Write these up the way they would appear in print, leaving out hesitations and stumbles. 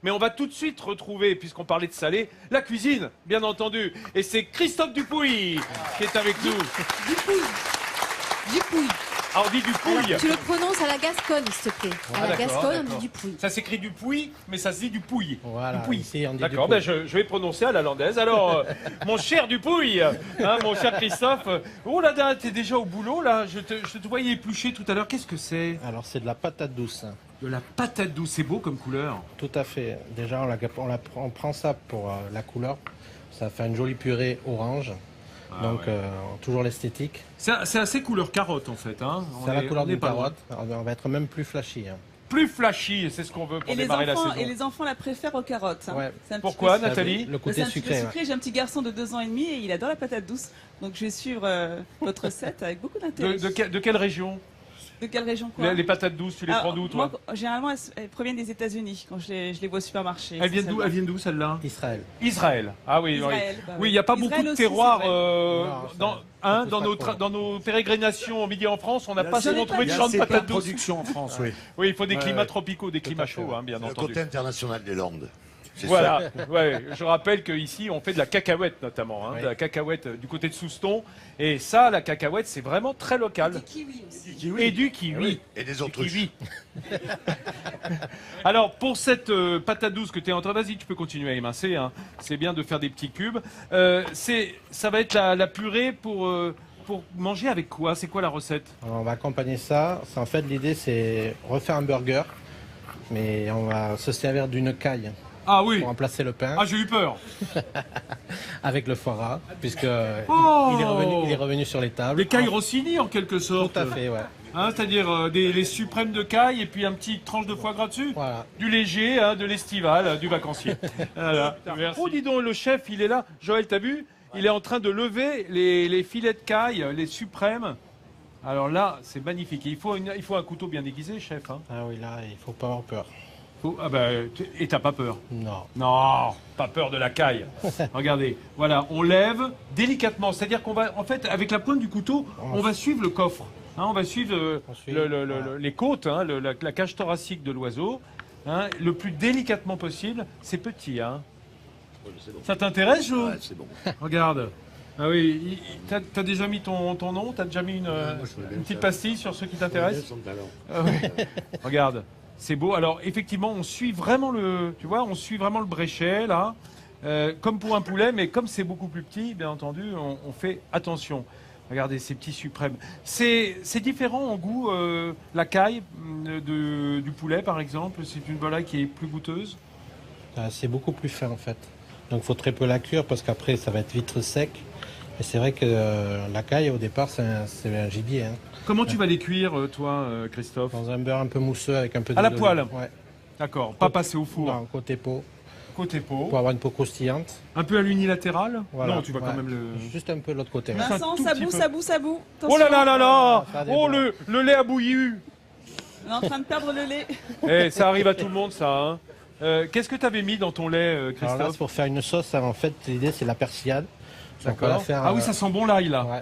Mais on va tout de suite retrouver, puisqu'on parlait de salé, la cuisine, bien entendu. Et c'est Christophe Dupouy qui est avec nous. Dupouy. Dupouy. Ah, on dit Dupouy. Alors, tu le prononces à la Gasconne, s'il te plaît. Ah, À la d'accord, Gasconne, on d'accord. dit Dupouy. Ça s'écrit Dupouy, mais ça se dit Dupouy. Voilà, Dupouy. ici, on dit D'accord, Dupouy. ben je vais prononcer à la landaise. Alors, mon cher Dupouy, hein, mon cher Christophe, oh là, t'es déjà au boulot là. Je te voyais éplucher tout à l'heure. Qu'est-ce que c'est? Alors, c'est de la patate douce. De la patate douce. C'est beau comme couleur. Tout à fait. Déjà, on prend ça pour la couleur. Ça fait une jolie purée orange. Donc, ouais. toujours l'esthétique. C'est assez couleur carotte en fait. Hein. C'est la couleur on d'une est pas loin. carotte. Alors, on va être même plus flashy. Hein. Plus flashy, c'est ce qu'on veut pour démarrer la saison. Et les enfants la préfèrent aux carottes. Hein. Ouais. C'est un petit Pourquoi, peu- Nathalie? Le côté C'est un petit peu sucré. sucré. J'ai un petit garçon de 2 ans et demi et il adore la patate douce. Donc je vais suivre votre recette avec beaucoup d'intérêt. De quelle région? De quelle région quoi Les patates douces, tu les Alors, prends d'où toi? moi, généralement, elles proviennent des États-Unis quand je les vois au supermarché. Elles viennent d'où celles-là? Israël. Israël. Ah oui, Israël, oui. bah Oui, il n'y a pas Israël beaucoup de aussi, terroirs c'est vrai. Non, ça pousse pas trop. dans nos pérégrinations au midi en France. On n'a pas J'en ai souvent pas trouvé de vu. champs de C'est pas patates de douces. production en France, oui. Oui, il faut des Ouais, climats ouais. tropicaux, des climats à fait, chauds, ouais. hein, bien Le entendu. côté international des Landes. C'est Voilà, ouais, je rappelle qu'ici on fait de la cacahuète notamment, hein, Oui. de la cacahuète du côté de Souston. Et ça, la cacahuète, c'est vraiment très local. Kiwi aussi. ça. Et du kiwi. Et des Du autruches. kiwi. Alors, pour cette patate douce que tu es en train, vas-y, tu peux continuer à émincer, hein. C'est bien de faire des petits cubes. Ça va être la purée pour manger avec quoi? C'est quoi la recette? Alors, on va accompagner ça. En fait, l'idée, c'est refaire un burger. Mais on va se servir d'une caille Ah oui. pour remplacer le pain Ah, j'ai eu peur. avec le foie gras, puisque Oh il est revenu sur les tables. Des cailles Rossini en quelque sorte. Tout à fait, ouais. Hein, c'est-à-dire les suprêmes de caille et puis un petit tranche de foie gras dessus. Voilà. Du léger, hein, de l'estival, du vacancier. Voilà. Oh, dis donc, le chef, il est là. Joël, t'as vu? Il est en train de lever les filets de caille, les suprêmes. Alors là, c'est magnifique. Il faut un couteau bien aiguisé, chef. Hein. Ah oui, là, il faut pas avoir peur. Ah bah, et t'as pas peur? Non. Non, pas peur de la caille. Regardez, voilà, on lève délicatement. C'est-à-dire qu'on va, en fait, avec la pointe du couteau, on va suivre le coffre. Hein, on va suivre les côtes, hein, la cage thoracique de l'oiseau. Hein, le plus délicatement possible. C'est petit. Hein. Ça t'intéresse, Jo? Ouais, c'est bon. Regarde. Ah oui, t'as déjà mis ton nom? T'as déjà mis une petite pastille sur ceux qui t'intéressent? Ah oui. Regarde. C'est beau. Alors effectivement, on suit vraiment on suit vraiment le bréchet là, comme pour un poulet, mais comme c'est beaucoup plus petit, bien entendu, on fait attention. Regardez ces petits suprêmes. C'est différent en goût, la caille du poulet par exemple. C'est une volaille qui est plus goûteuse. C'est beaucoup plus fin en fait. Donc il faut très peu la cuire parce qu'après ça va être vite sec. Et c'est vrai que la caille au départ c'est un gibier. Hein. Comment tu vas les cuire, toi, Christophe? Dans un beurre un peu mousseux avec un peu À la d'huile poêle? d'olive. Ouais. D'accord, pas passer au four. Non, côté peau. Côté peau. Pour avoir une peau croustillante. Un peu à l'unilatéral? Voilà. Non, tu vas quand Ouais. même le... Juste un peu de l'autre côté. ouais. Vincent, tout ça petit boue, peu. ça boue, ça boue. Oh là là là là! Ça Oh, déborde. le lait a bouilli! On est en train de perdre le lait. Eh, ça arrive à tout le monde, ça. Hein. Qu'est-ce que tu avais mis dans ton lait, Alors là, Christophe? c'est pour faire une sauce. En fait, l'idée c'est la persillade. Donc, on va la faire, Ah oui, ça sent bon l'ail, là. Ouais.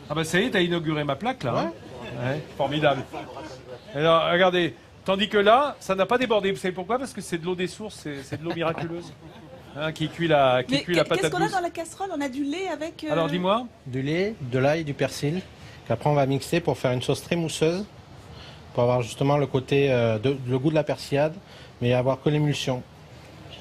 Ah bah ça y est, t'as inauguré ma plaque, là. Ouais. Hein. Ouais, formidable. Alors, regardez, tandis que là, ça n'a pas débordé. Vous savez pourquoi? Parce que c'est de l'eau des sources, c'est de l'eau miraculeuse. Hein, qui cuit la Mais qu'est-ce patate qu'on a douce. dans la casserole? On a du lait avec. Alors dis-moi. Du lait, de l'ail, du persil. Qu'après on va mixer pour faire une sauce très mousseuse. Pour avoir justement le côté, le goût de la persillade, mais avoir que l'émulsion.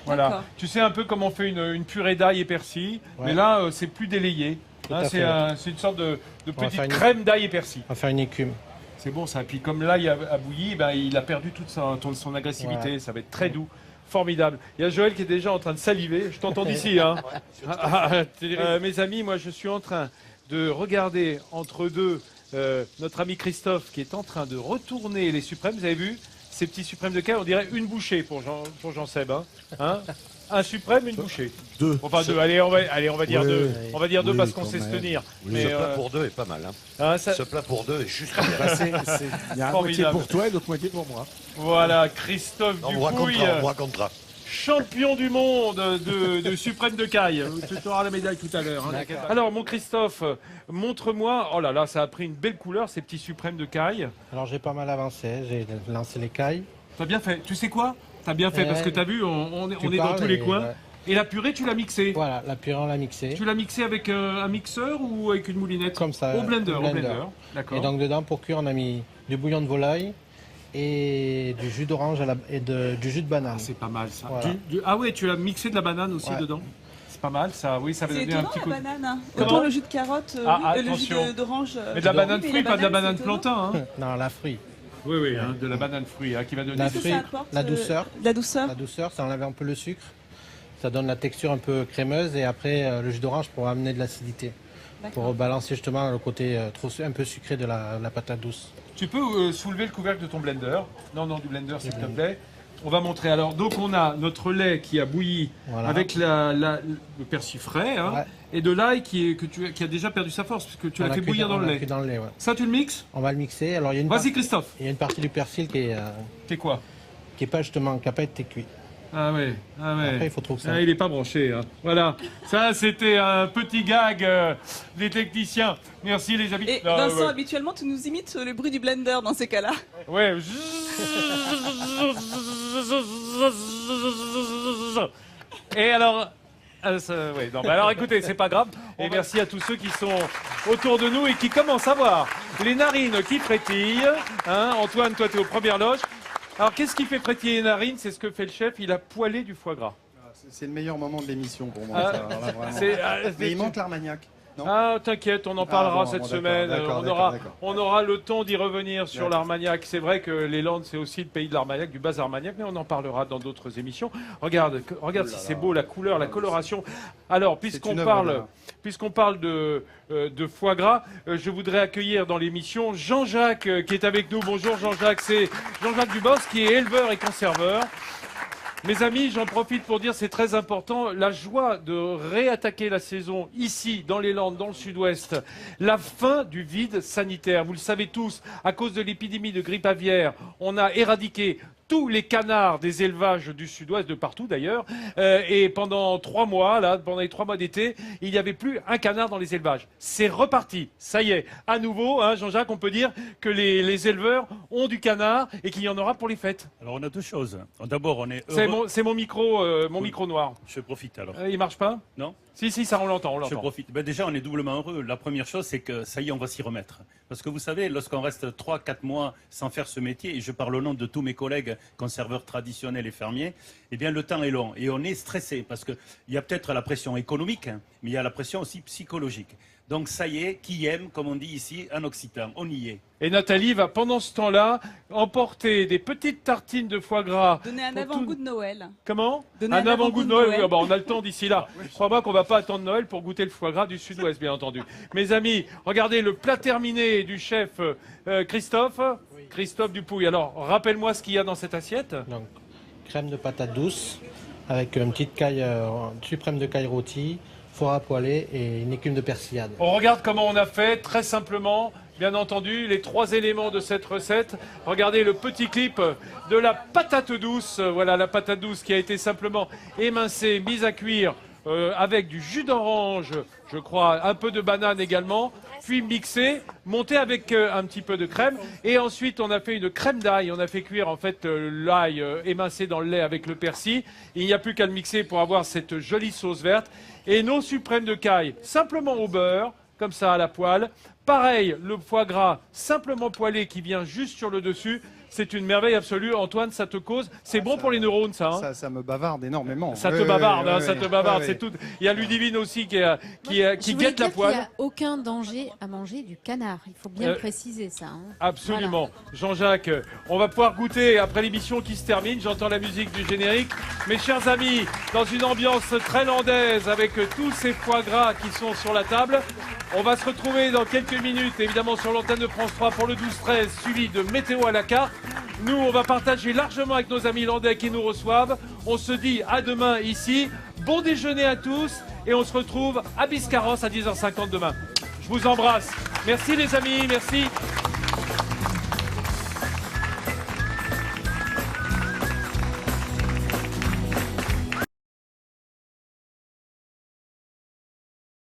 Voilà. D'accord. Tu sais un peu comment on fait une purée d'ail et persil, Ouais. mais là, c'est plus délayé. Tout Hein, à c'est fait. c'est une sorte de va petite faire une- crème d'ail et persil. On va faire une écume. C'est bon ça. Puis comme l'ail a bouilli, ben, il a perdu toute son agressivité. Voilà. Ça va être très doux. Formidable. Il y a Joël qui est déjà en train de saliver. Je t'entends d'ici. Hein. Mes amis, moi je suis en train de regarder entre deux notre ami Christophe qui est en train de retourner les suprêmes. Vous avez vu ces petits suprêmes de caille? On dirait une bouchée pour Jean-Seb. Hein. Un suprême, une bouchée. Deux. Enfin deux. Allez, on va dire Oui, deux. On va dire deux oui, parce qu'on quand sait se même. tenir. Ce plat pour deux est pas mal. Hein. Hein, ça- Ce plat pour deux est juste bien. Il y a un moitié Formidable. pour toi et l'autre moitié pour moi. Voilà, Christophe On vous Dupouy. racontera, on vous racontera. Champion du monde de suprême de caille. Tu auras la médaille tout à l'heure. Hein. Alors, mon Christophe, montre-moi. Oh là là, ça a pris une belle couleur, ces petits suprêmes de caille. Alors j'ai pas mal avancé, j'ai lancé les cailles. T'as bien fait. Tu sais quoi? T'as bien fait, parce que t'as vu, on est dans tous les coins. Ouais. Et la purée, tu l'as mixée. Voilà, la purée, on l'a mixée. Tu l'as mixée avec un mixeur ou avec une moulinette? Comme ça. Au blender, au au blender. blender. D'accord. Et donc dedans, pour cuire, on a mis du bouillon de volaille et du jus d'orange et du jus de banane. Ah, c'est pas mal ça. Voilà. Ah ouais, tu as mixé de la banane aussi Ouais. dedans? C'est pas mal ça, oui, ça va C'est donner un étonnant petit la coup. banane. Hein. Comment? Autant le jus de carotte, Ah, le jus attention. d'orange. Mais de la banane oui, mais fruit, pas de la banane c'est étonnant. plantain. Hein. Non, la fruit. Oui, oui, hein, de la banane fruit qui va donner. La Qu'est-ce que fruit, ça apporte, la douceur. La douceur. La douceur, ça enlève un peu le sucre. Ça donne la texture un peu crémeuse et après le jus d'orange pour amener de l'acidité. D'accord. Pour balancer justement le côté un peu sucré de la patate douce. Tu peux soulever le couvercle de ton blender. Non, non, du blender, s'il te plaît. On va montrer. Alors, donc, on a notre lait qui a bouilli Voilà. avec le persil frais hein, Ouais. et de l'ail qui a déjà perdu sa force, parce que tu On l'as l'a fait cuit bouillir dans on le l'a lait. cuit dans le lait, ouais. Ça, tu le mixes? On va le mixer. Alors, il y a une, Vas-y, Christophe. il y a une partie du persil qui est quoi? pas justement, qui n'a pas été cuit. Ah ouais, ah ouais. Après, il faut trouver ça. Ah, il n'est pas branché. Hein. Voilà. Ça, c'était un petit gag des techniciens. Merci, les amis. Et Non, Vincent, ouais. habituellement, tu nous imites le bruit du blender dans ces cas-là. Ouais. Et alors. Ouais, non, alors écoutez, c'est pas grave. Et merci à tous ceux qui sont autour de nous et qui commencent à voir les narines qui frétillent. Hein, Antoine, toi, tu es aux premières loges. Alors, qu'est-ce qui fait frétiller les narines? C'est ce que fait le chef. Il a poêlé du foie gras. C'est le meilleur moment de l'émission pour moi. Ah, ça, alors là, vraiment. c'est- Mais il manque l'Armagnac. Non Ah, t'inquiète, on en parlera bon, cette bon, semaine. d'accord, On aura le temps d'y revenir sur D'accord. l'Armagnac. C'est vrai que les Landes, c'est aussi le pays de l'Armagnac, du bas Armagnac, mais on en parlera dans d'autres émissions. Regarde si c'est beau, la couleur, la coloration. Alors, puisqu'on une œuvre parle, d'art. puisqu'on parle de foie gras, je voudrais accueillir dans l'émission Jean-Jacques qui est avec nous. Bonjour Jean-Jacques, c'est Jean-Jacques Dubos qui est éleveur et conserveur. Mes amis, j'en profite pour dire, c'est très important, la joie de réattaquer la saison ici, dans les Landes, dans le sud-ouest, la fin du vide sanitaire. Vous le savez tous, à cause de l'épidémie de grippe aviaire, on a éradiqué tous les canards des élevages du sud-ouest, de partout d'ailleurs, et pendant 3 mois, là, pendant les 3 mois d'été, il n'y avait plus un canard dans les élevages. C'est reparti, ça y est, à nouveau, hein, Jean-Jacques, on peut dire que les éleveurs ont du canard et qu'il y en aura pour les fêtes. Alors on a deux choses. D'abord, on est heureux. C'est mon micro noir. Je profite alors. Il marche pas? Non? Si, ça on l'entend, Je profite. Ben déjà, on est doublement heureux. La première chose, c'est que ça y est, on va s'y remettre. Parce que vous savez, lorsqu'on reste 3-4 mois sans faire ce métier, et je parle au nom de tous mes collègues conserveurs traditionnels et fermiers, eh bien, le temps est long. Et on est stressé parce qu'il y a peut-être la pression économique, hein, mais il y a la pression aussi psychologique. Donc ça y est, qui aime, comme on dit ici, en occitan, on y est. Et Nathalie va pendant ce temps-là emporter des petites tartines de foie gras. Donner un pour avant-goût tout- de Noël. Comment? Donner Un un avant-goût de Noël. Oui, ah bah, on a le temps d'ici là. Crois-moi qu'on va pas attendre Noël pour goûter le foie gras du sud-ouest, bien entendu. Mes amis, regardez le plat terminé du chef Christophe. Christophe Dupouille. Alors, rappelle-moi ce qu'il y a dans cette assiette. Donc, crème de patate douce avec une petite caille, suprême de caille rôtie, foie à poêler et une écume de persillade. On regarde comment on a fait, très simplement, bien entendu, les 3 éléments de cette recette. Regardez le petit clip de la patate douce. Voilà, la patate douce qui a été simplement émincée, mise à cuire avec du jus d'orange, je crois, un peu de banane également, puis mixée, montée avec un petit peu de crème. Et ensuite, on a fait une crème d'ail. On a fait cuire en fait l'ail émincé dans le lait avec le persil. Il n'y a plus qu'à le mixer pour avoir cette jolie sauce verte. Et nos suprêmes de caille, simplement au beurre, comme ça à la poêle. Pareil, le foie gras simplement poêlé qui vient juste sur le dessus. C'est une merveille absolue. Antoine, ça te cause. C'est bon pour les neurones, ça. Hein, ça me bavarde énormément. ça Oui, te oui, bavarde, oui, hein, oui, ça te oui, bavarde. oui. C'est tout. Il y a Ludivine aussi qui Je voulais guette la dire qu'il poêle. n'y a aucun danger à manger du canard. Il faut bien préciser ça. Hein. Absolument. Jean-Jacques, on va pouvoir goûter après l'émission qui se termine. J'entends la musique du générique. Mes chers amis, dans une ambiance très landaise avec tous ces foie gras qui sont sur la table, on va se retrouver dans quelques minutes, évidemment, sur l'antenne de France 3 pour le 12-13, suivi de Météo à la carte. Nous, on va partager largement avec nos amis landais qui nous reçoivent. On se dit à demain ici. Bon déjeuner à tous et on se retrouve à Biscarrosse à 10h50 demain. Je vous embrasse. Merci les amis, merci.